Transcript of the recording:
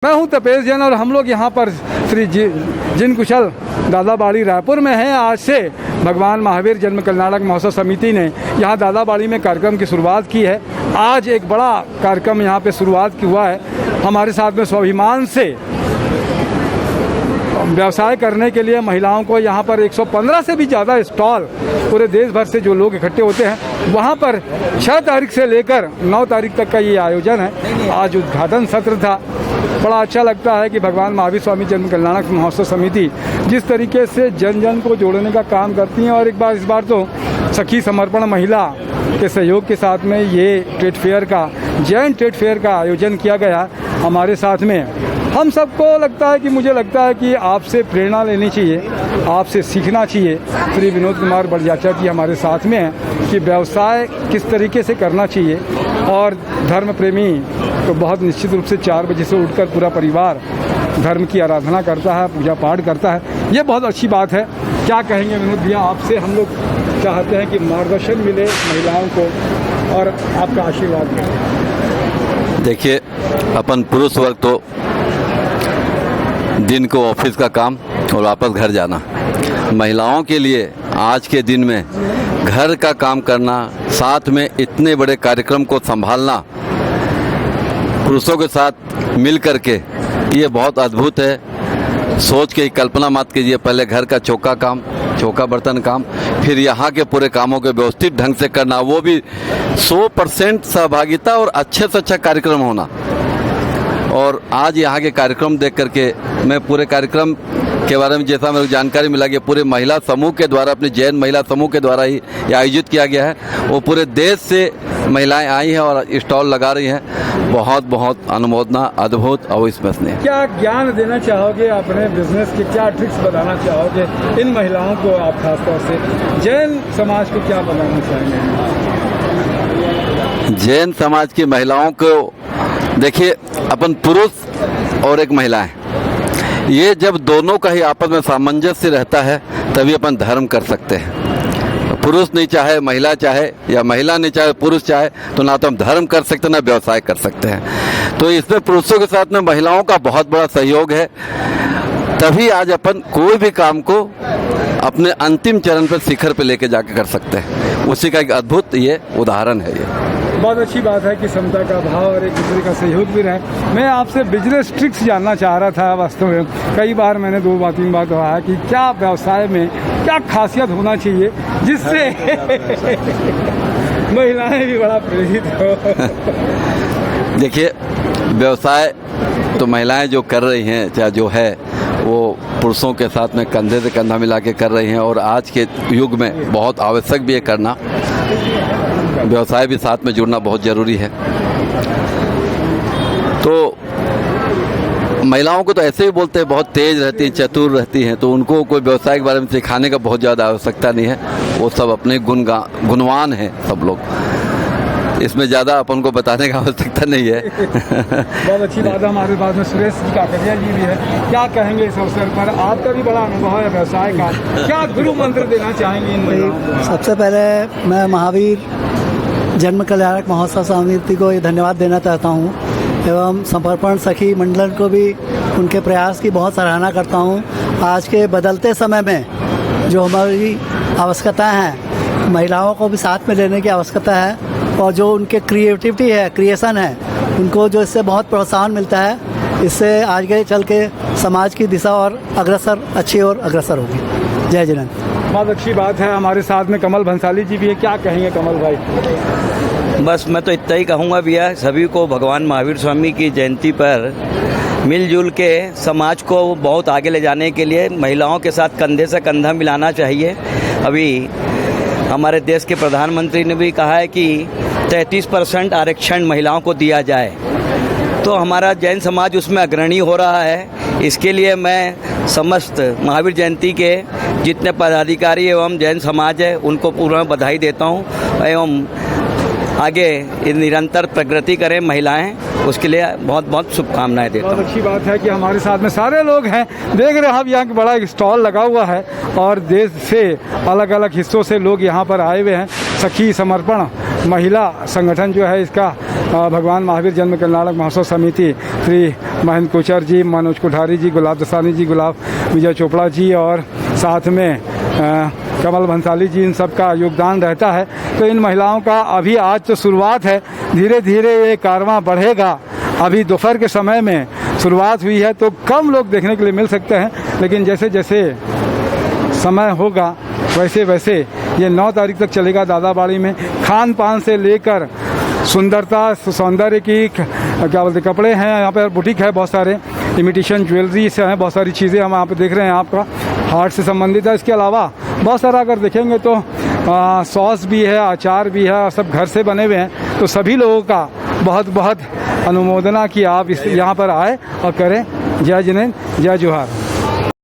मैं हूं तपेश जैन और हम लोग यहाँ पर श्री जिन कुशल दादाबाड़ी रायपुर में हैं। आज से भगवान महावीर जन्म कल्याणक महोत्सव समिति ने यहाँ दादाबाड़ी में कार्यक्रम की शुरुआत की है। आज एक बड़ा कार्यक्रम यहाँ पे शुरुआत हुआ है। हमारे साथ में स्वाभिमान से व्यवसाय करने के लिए महिलाओं को यहाँ पर 115 से भी ज़्यादा स्टॉल पूरे देश भर से जो लोग इकट्ठे होते हैं वहाँ पर 6 तारीख से लेकर 9 तारीख तक का ये आयोजन है। आज उद्घाटन सत्र था। बड़ा अच्छा लगता है कि भगवान महावीर स्वामी जन्म कल्याणक महोत्सव समिति जिस तरीके से जन जन को जोड़ने का काम करती हैं और इस बार तो सखी समर्पण महिला के सहयोग के साथ में ये ट्रेड फेयर का जैन ट्रेड फेयर का आयोजन किया गया। हमारे साथ में हम सबको लगता है कि मुझे लगता है कि आपसे प्रेरणा लेनी चाहिए, आपसे सीखना चाहिए। श्री विनोद कुमार बड़जाचा जी हमारे साथ में हैं कि व्यवसाय किस तरीके से करना चाहिए और धर्म प्रेमी तो बहुत निश्चित रूप से 4 बजे से उठकर पूरा परिवार धर्म की आराधना करता है, पूजा पाठ करता है। ये बहुत अच्छी बात है। क्या कहेंगे विनोद भैया? आपसे हम लोग चाहते हैं कि मार्गदर्शन मिले महिलाओं को और आपका आशीर्वाद मिले। देखिए, अपन पुरुष वर्ग तो दिन को ऑफिस का काम और वापस घर जाना, महिलाओं के लिए आज के दिन में घर का काम करना, साथ में इतने बड़े कार्यक्रम को संभालना पुरुषों के साथ मिल करके, ये बहुत अद्भुत है। सोच के कल्पना मत कीजिए, पहले घर का चौका बर्तन काम, फिर यहाँ के पूरे कामों के व्यवस्थित ढंग से करना, वो भी 100% सहभागिता और अच्छे से अच्छा कार्यक्रम होना। और आज यहाँ के कार्यक्रम देख करके मैं पूरे कार्यक्रम के बारे में जैसा मेरे को जानकारी मिला कि पूरे महिला समूह के द्वारा, अपने जैन महिला समूह के द्वारा ही ये आयोजित किया गया है। वो पूरे देश से महिलाएं आई हैं और स्टॉल लगा रही हैं। बहुत बहुत अनुमोदना, अद्भुत, अविश्वसनीय। क्या ज्ञान देना चाहोगे अपने बिजनेस के? क्या ट्रिक्स बताना चाहोगे इन महिलाओं को? आप खासतौर से जैन समाज को क्या बताना चाहेंगे? जैन समाज की महिलाओं को देखिए, अपन पुरुष और एक महिला है, ये जब दोनों का ही आपस में सामंजस्य रहता है तभी अपन धर्म कर सकते हैं। पुरुष नहीं चाहे महिला चाहे, या महिला नहीं चाहे पुरुष चाहे, तो ना तो हम धर्म कर सकते ना व्यवसाय कर सकते हैं। तो इसमें पुरुषों के साथ में महिलाओं का बहुत बड़ा सहयोग है, तभी आज अपन कोई भी काम को अपने अंतिम चरण पर शिखर पे लेके जाके कर सकते हैं। उसी का एक अद्भुत ये उदाहरण है। ये बहुत अच्छी बात है कि समता का भाव और एक दूसरे का सहयोग भी रहे। मैं आपसे बिजनेस ट्रिक्स जानना चाह रहा था। वास्तव में कई बार मैंने 2-3 बार कहा है कि क्या व्यवसाय में क्या खासियत होना चाहिए जिससे महिलाएं भी बड़ा प्रेरित हो। देखिए, व्यवसाय तो महिलाएं जो कर रही हैं, चाहे जो है वो पुरुषों के साथ में कंधे से कंधा मिला के कर रही हैं, और आज के युग में बहुत आवश्यक भी है करना। व्यवसाय भी साथ में जुड़ना बहुत ज़रूरी है। तो महिलाओं को तो ऐसे ही बोलते हैं, बहुत तेज रहती हैं, चतुर रहती हैं, तो उनको कोई व्यवसाय के बारे में सिखाने का बहुत ज़्यादा आवश्यकता नहीं है। वो सब अपने गुणवान हैं सब लोग, इसमें ज़्यादा अपन को बताने का आवश्यकता नहीं है। बहुत अच्छी बात है। हमारे पास में सुरेश जी काकड़िया जी भी है। क्या कहेंगे इस अवसर पर? आपका भी बड़ा अनुभव है व्यवसाय का, क्या गुरु मंत्र देना चाहेंगे इन महिलाओं? सबसे पहले मैं महावीर जन्म कल्याणक महोत्सव समिति को ये धन्यवाद देना चाहता हूँ, एवं समर्पण सखी मंडल को भी उनके प्रयास की बहुत सराहना करता हूँ। आज के बदलते समय में जो हमारी आवश्यकताएं हैं, महिलाओं को भी साथ में लेने की आवश्यकता है, और जो उनके क्रिएटिविटी है, क्रिएशन है, उनको जो इससे बहुत प्रोत्साहन मिलता है। इससे आगे चल के समाज की दिशा और अच्छी और अग्रसर होगी। जय जिनेंद्र। बहुत अच्छी बात है। हमारे साथ में कमल भंसाली जी भी है। क्या कहेंगे कमल भाई? बस मैं तो इतना ही कहूँगा भैया, सभी को भगवान महावीर स्वामी की जयंती पर मिलजुल के समाज को बहुत आगे ले जाने के लिए महिलाओं के साथ कंधे से कंधा मिलाना चाहिए। अभी हमारे देश के प्रधानमंत्री ने भी कहा है कि 33% आरक्षण महिलाओं को दिया जाए, तो हमारा जैन समाज उसमें अग्रणी हो रहा है। इसके लिए मैं समस्त महावीर जयंती के जितने पदाधिकारी एवं जैन समाज है उनको पूर्ण बधाई देता हूँ, एवं आगे निरंतर प्रगति करें महिलाएं, उसके लिए बहुत बहुत शुभकामनाएं देता हूँ। बहुत अच्छी बात है कि हमारे साथ में सारे लोग हैं। देख रहे हैं आप, यहाँ बड़ा एक स्टॉल लगा हुआ है और देश से अलग अलग हिस्सों से लोग यहाँ पर आए हुए हैं। सखी समर्पण महिला संगठन जो है इसका भगवान महावीर जन्म कल्याणक महोत्सव समिति श्री महेंद्र कोचर जी, मनोज कोठारी जी, गुलाब दसानी जी, गुलाब विजय चोपड़ा जी और साथ में कमल भंसाली जी, इन सब का योगदान रहता है। तो इन महिलाओं का अभी आज तो शुरुआत है, धीरे धीरे ये कारवां बढ़ेगा। अभी दोपहर के समय में शुरुआत हुई है तो कम लोग देखने के लिए मिल सकते हैं, लेकिन जैसे जैसे समय होगा वैसे वैसे ये 9 तारीख तक चलेगा। दादाबाड़ी में खान पान से लेकर सुंदरता सौंदर्य की क्या बोलते कपड़े हैं, यहाँ पर बुटीक है, बहुत सारे इमिटेशन ज्वेलरी से हैं, बहुत सारी चीज़ें हम यहाँ पे देख रहे हैं आपका हार्ट से संबंधित है। इसके अलावा बहुत सारा अगर देखेंगे तो सॉस भी है, अचार भी है, सब घर से बने हुए हैं। तो सभी लोगों का बहुत बहुत अनुमोदना कि आप इस यहाँ पर आए और करें। जय जिनेंद्र, जय जोहार।